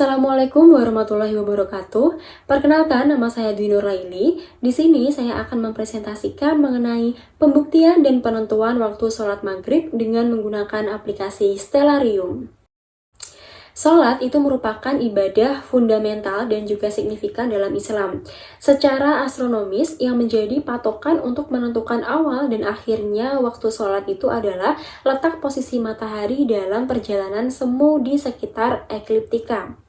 Assalamualaikum warahmatullahi wabarakatuh. Perkenalkan, nama saya Dwi Nuraili. Di sini saya akan mempresentasikan mengenai pembuktian dan penentuan waktu sholat maghrib dengan menggunakan aplikasi Stellarium. Sholat itu merupakan ibadah fundamental dan juga signifikan dalam Islam. Secara astronomis, yang menjadi patokan untuk menentukan awal dan akhirnya waktu sholat itu adalah letak posisi matahari dalam perjalanan semu di sekitar ekliptika.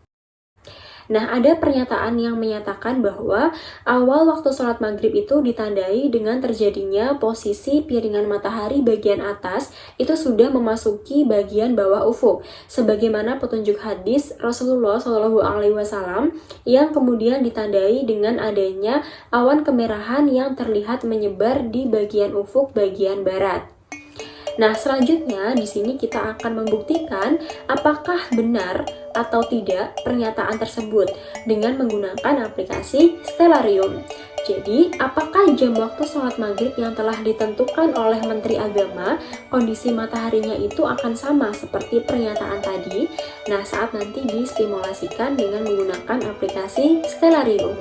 Nah, ada pernyataan yang menyatakan bahwa awal waktu sholat maghrib itu ditandai dengan terjadinya posisi piringan matahari bagian atas itu sudah memasuki bagian bawah ufuk, sebagaimana petunjuk hadis Rasulullah Shallallahu Alaihi Wasallam yang kemudian ditandai dengan adanya awan kemerahan yang terlihat menyebar di bagian ufuk bagian barat. Nah, selanjutnya di sini kita akan membuktikan apakah benar atau tidak pernyataan tersebut dengan menggunakan aplikasi Stellarium. Jadi, apakah jam waktu sholat maghrib yang telah ditentukan oleh Menteri Agama, kondisi mataharinya itu akan sama seperti pernyataan tadi? Nah, saat nanti distimulasikan dengan menggunakan aplikasi Stellarium.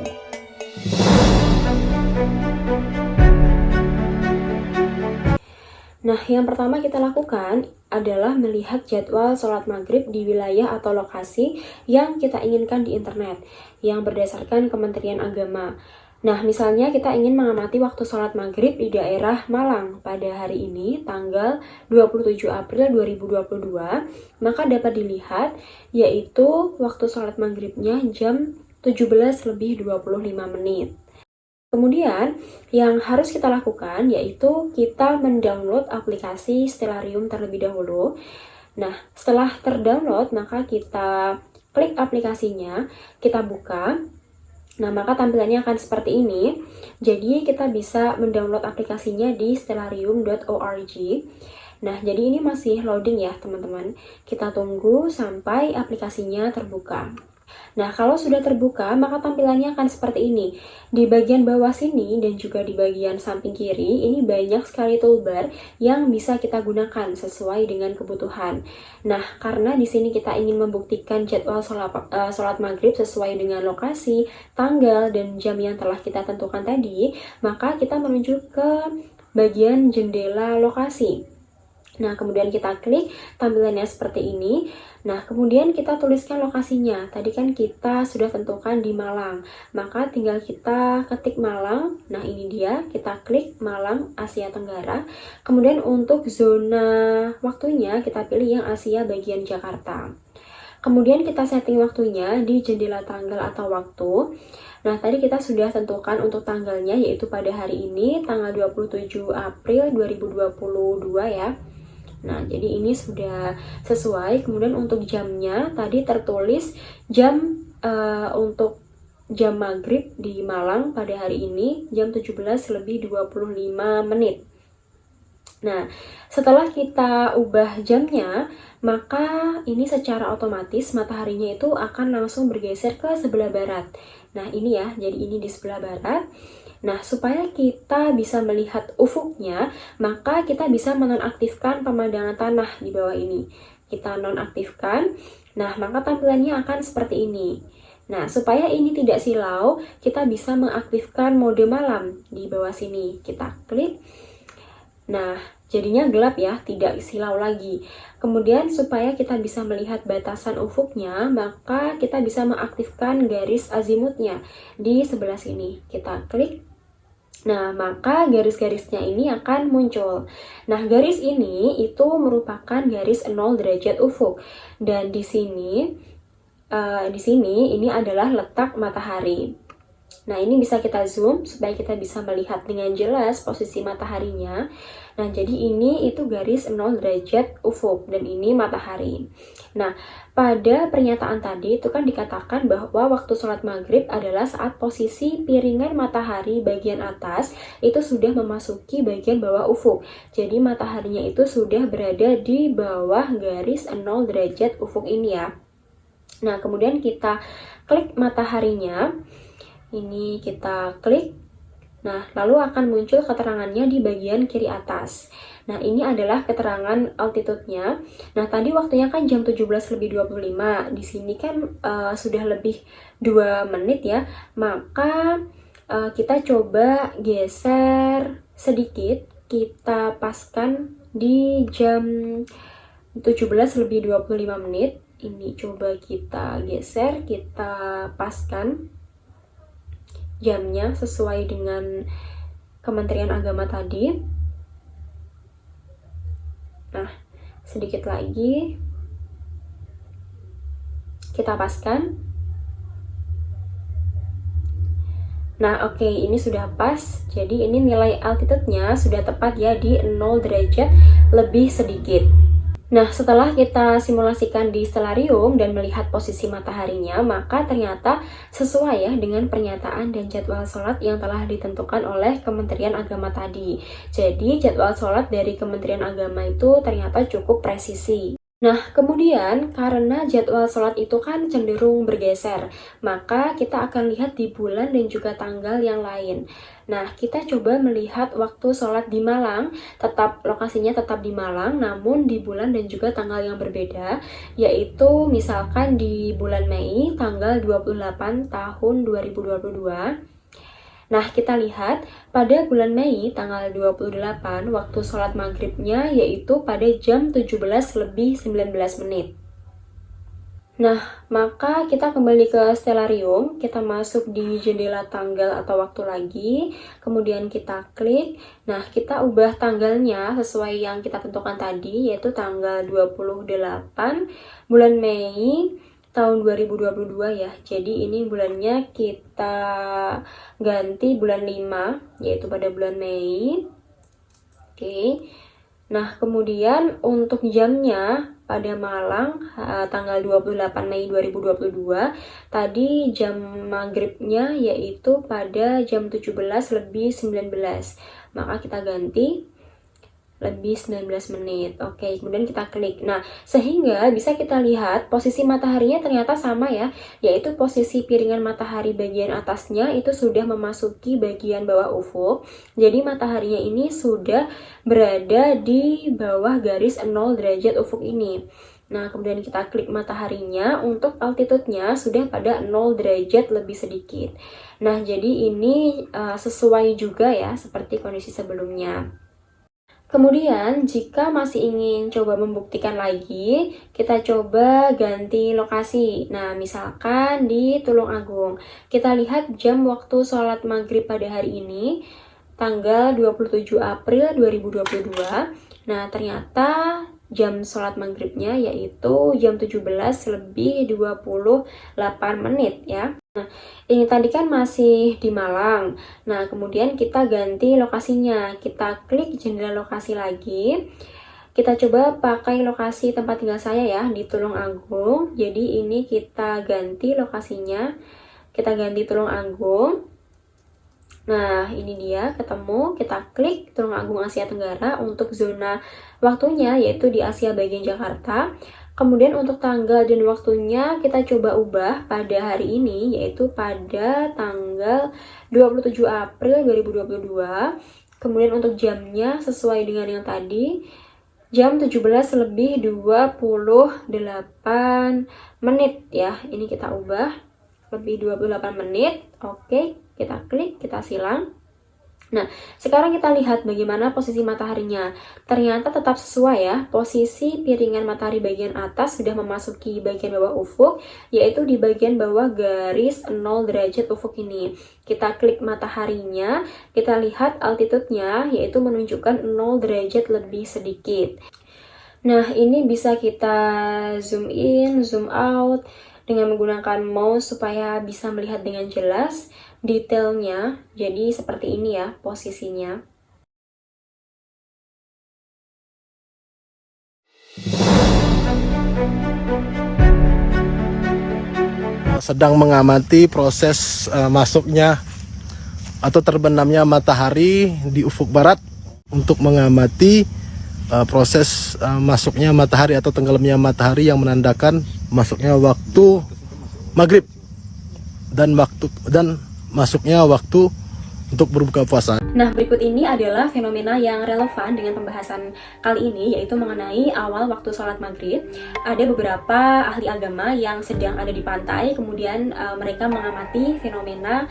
Nah, yang pertama kita lakukan adalah melihat jadwal sholat maghrib di wilayah atau lokasi yang kita inginkan di internet, yang berdasarkan Kementerian Agama. Nah, misalnya kita ingin mengamati waktu sholat maghrib di daerah Malang pada hari ini, tanggal 27 April 2022, maka dapat dilihat yaitu waktu sholat maghribnya jam 17:25. Kemudian, yang harus kita lakukan yaitu kita mendownload aplikasi Stellarium terlebih dahulu. Nah, setelah terdownload, maka kita klik aplikasinya, kita buka. Nah, maka tampilannya akan seperti ini. Jadi, kita bisa mendownload aplikasinya di stellarium.org. Nah, jadi ini masih loading ya, teman-teman. Kita tunggu sampai aplikasinya terbuka. Nah, kalau sudah terbuka, maka tampilannya akan seperti ini. Di bagian bawah sini dan juga di bagian samping kiri, ini banyak sekali toolbar yang bisa kita gunakan sesuai dengan kebutuhan. Nah, karena di sini kita ingin membuktikan jadwal sholat maghrib sesuai dengan lokasi, tanggal, dan jam yang telah kita tentukan tadi, maka kita menuju ke bagian jendela lokasi. Nah, kemudian kita klik, tampilannya seperti ini. Nah, kemudian kita tuliskan lokasinya. Tadi kan kita sudah tentukan di Malang. Maka tinggal kita ketik Malang. Nah, ini dia. Kita klik Malang, Asia Tenggara. Kemudian untuk zona waktunya, kita pilih yang Asia bagian Jakarta. Kemudian kita setting waktunya di jendela tanggal atau waktu. Nah, tadi kita sudah tentukan untuk tanggalnya, yaitu pada hari ini, tanggal 27 April 2022 ya. Nah, jadi ini sudah sesuai. Kemudian untuk jamnya, tadi tertulis jam untuk jam maghrib di Malang pada hari ini, jam 17:25. Nah, setelah kita ubah jamnya, maka ini secara otomatis mataharinya itu akan langsung bergeser ke sebelah barat. Nah, ini ya, jadi ini di sebelah barat. Nah, supaya kita bisa melihat ufuknya, maka kita bisa menonaktifkan pemandangan tanah di bawah ini. Kita nonaktifkan, nah maka tampilannya akan seperti ini. Nah, supaya ini tidak silau, kita bisa mengaktifkan mode malam di bawah sini. Kita klik. Nah, jadinya gelap ya, tidak silau lagi. Kemudian supaya kita bisa melihat batasan ufuknya, maka kita bisa mengaktifkan garis azimutnya di sebelah sini. Kita klik. Nah, maka garis-garisnya ini akan muncul. Nah, garis ini itu merupakan garis 0 derajat ufuk. Dan di sini ini adalah letak matahari. Nah, ini bisa kita zoom supaya kita bisa melihat dengan jelas posisi mataharinya. Nah, jadi ini itu garis 0 derajat ufuk dan ini matahari. Nah, pada pernyataan tadi itu kan dikatakan bahwa waktu sholat maghrib adalah saat posisi piringan matahari bagian atas itu sudah memasuki bagian bawah ufuk. Jadi mataharinya itu sudah berada di bawah garis 0 derajat ufuk ini ya. Nah, kemudian kita klik mataharinya. Ini kita klik. Nah, lalu akan muncul keterangannya di bagian kiri atas. Nah, ini adalah keterangan altitude-nya. Nah, tadi waktunya kan jam 17.25. Di sini kan sudah lebih 2 menit ya. Maka kita coba geser sedikit. Kita paskan di jam 17.25. Ini coba kita geser, kita paskan jamnya sesuai dengan Kementerian Agama tadi. Nah, sedikit lagi kita paskan. Nah, oke, ini sudah pas. Jadi ini nilai altitude-nya sudah tepat ya di 0 derajat lebih sedikit. Nah, setelah kita simulasikan di stellarium dan melihat posisi mataharinya, maka ternyata sesuai ya dengan pernyataan dan jadwal sholat yang telah ditentukan oleh Kementerian Agama tadi. Jadi, jadwal sholat dari Kementerian Agama itu ternyata cukup presisi. Nah, kemudian karena jadwal sholat itu kan cenderung bergeser, maka kita akan lihat di bulan dan juga tanggal yang lain. Nah, kita coba melihat waktu sholat di Malang, lokasinya tetap di Malang, namun di bulan dan juga tanggal yang berbeda, yaitu misalkan di bulan Mei, tanggal 28 tahun 2022. Nah, kita lihat pada bulan Mei tanggal 28 waktu sholat maghribnya yaitu pada jam 17.19. Nah, maka kita kembali ke stellarium, kita masuk di jendela tanggal atau waktu lagi, kemudian kita klik. Nah, kita ubah tanggalnya sesuai yang kita tentukan tadi, yaitu tanggal 28 bulan Mei tahun 2022 ya. Jadi ini bulannya kita ganti bulan 5, yaitu pada bulan Mei. Oke. Nah, kemudian untuk jamnya pada Malang tanggal 28 Mei 2022, tadi jam maghribnya yaitu pada jam 17.19. Maka kita ganti lebih 19 menit. Oke, kemudian kita klik. Nah, sehingga bisa kita lihat posisi mataharinya ternyata sama ya, yaitu posisi piringan matahari bagian atasnya itu sudah memasuki bagian bawah ufuk. Jadi mataharinya ini sudah berada di bawah garis 0 derajat ufuk ini. Nah, kemudian kita klik mataharinya, untuk altitude-nya sudah pada 0 derajat lebih sedikit. Nah, jadi ini sesuai juga ya seperti kondisi sebelumnya. Kemudian, jika masih ingin coba membuktikan lagi, kita coba ganti lokasi. Nah, misalkan di Tulung Agung. Kita lihat jam waktu sholat maghrib pada hari ini, tanggal 27 April 2022. Nah, ternyata jam sholat maghribnya yaitu jam 17.28 ya. Nah, ini tadi kan masih di Malang. Nah, kemudian kita ganti lokasinya. Kita klik jendela lokasi lagi. Kita coba pakai lokasi tempat tinggal saya ya, di Tulung Agung. Jadi ini kita ganti lokasinya. Kita ganti Tulung Agung. Nah, ini dia ketemu. Kita klik Tulung Agung Asia Tenggara untuk zona waktunya yaitu di Asia bagian Jakarta. Kemudian untuk tanggal dan waktunya kita coba ubah pada hari ini, yaitu pada tanggal 27 April 2022. Kemudian untuk jamnya sesuai dengan yang tadi, jam 17.28 menit ya. Ini kita ubah lebih 28 menit. Oke, kita klik, kita silang. Nah, sekarang kita lihat bagaimana posisi mataharinya. Ternyata tetap sesuai ya, posisi piringan matahari bagian atas sudah memasuki bagian bawah ufuk, yaitu di bagian bawah garis 0 derajat ufuk ini. Kita klik mataharinya, kita lihat altitude-nya, yaitu menunjukkan 0 derajat lebih sedikit. Nah, ini bisa kita zoom in, zoom out, dengan menggunakan mouse supaya bisa melihat dengan jelas detailnya. Jadi seperti ini ya posisinya. Sedang mengamati proses masuknya atau terbenamnya matahari di ufuk barat untuk mengamati proses masuknya matahari atau tenggelamnya matahari yang menandakan masuknya waktu maghrib dan masuknya waktu untuk berbuka puasa. Nah, berikut ini adalah fenomena yang relevan dengan pembahasan kali ini, yaitu mengenai awal waktu sholat maghrib. Ada beberapa ahli agama yang sedang ada di pantai, kemudian mereka mengamati fenomena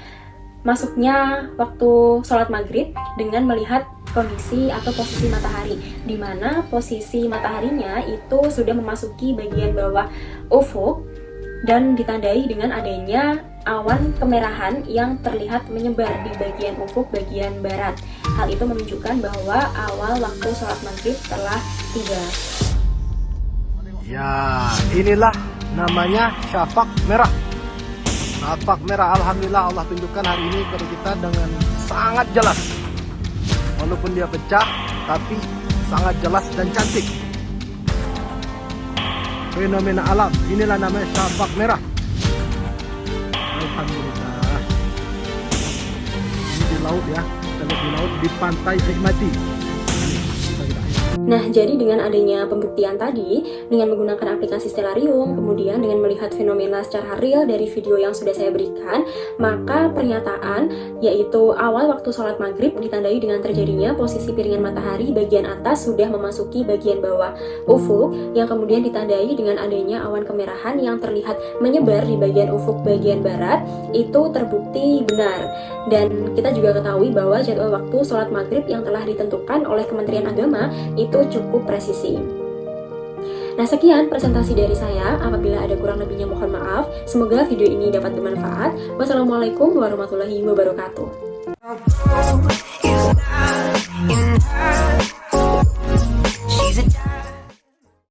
masuknya waktu sholat maghrib dengan melihat kondisi atau posisi matahari, di mana posisi mataharinya itu sudah memasuki bagian bawah ufuk dan ditandai dengan adanya awan kemerahan yang terlihat menyebar di bagian ufuk bagian barat. Hal itu menunjukkan bahwa awal waktu sholat maghrib telah tiba. Ya, inilah namanya syafaq merah. Syafaq merah, alhamdulillah Allah tunjukkan hari ini kepada kita dengan sangat jelas. Walaupun dia pecah, tapi sangat jelas dan cantik. Fenomena alam, inilah namanya syafaq merah. Alhamdulillah. Ini di laut ya, kita lihat di laut di pantai Hikmati. Nah, jadi dengan adanya pembuktian tadi, dengan menggunakan aplikasi Stellarium, kemudian dengan melihat fenomena secara real dari video yang sudah saya berikan, maka pernyataan yaitu awal waktu sholat maghrib ditandai dengan terjadinya posisi piringan matahari bagian atas sudah memasuki bagian bawah ufuk, yang kemudian ditandai dengan adanya awan kemerahan yang terlihat menyebar di bagian ufuk bagian barat, itu terbukti benar. Dan kita juga ketahui bahwa jadwal waktu sholat maghrib yang telah ditentukan oleh Kementerian Agama itu cukup presisi. Nah, sekian presentasi dari saya. Apabila ada kurang lebihnya mohon maaf. Semoga video ini dapat bermanfaat. Wassalamualaikum warahmatullahi wabarakatuh.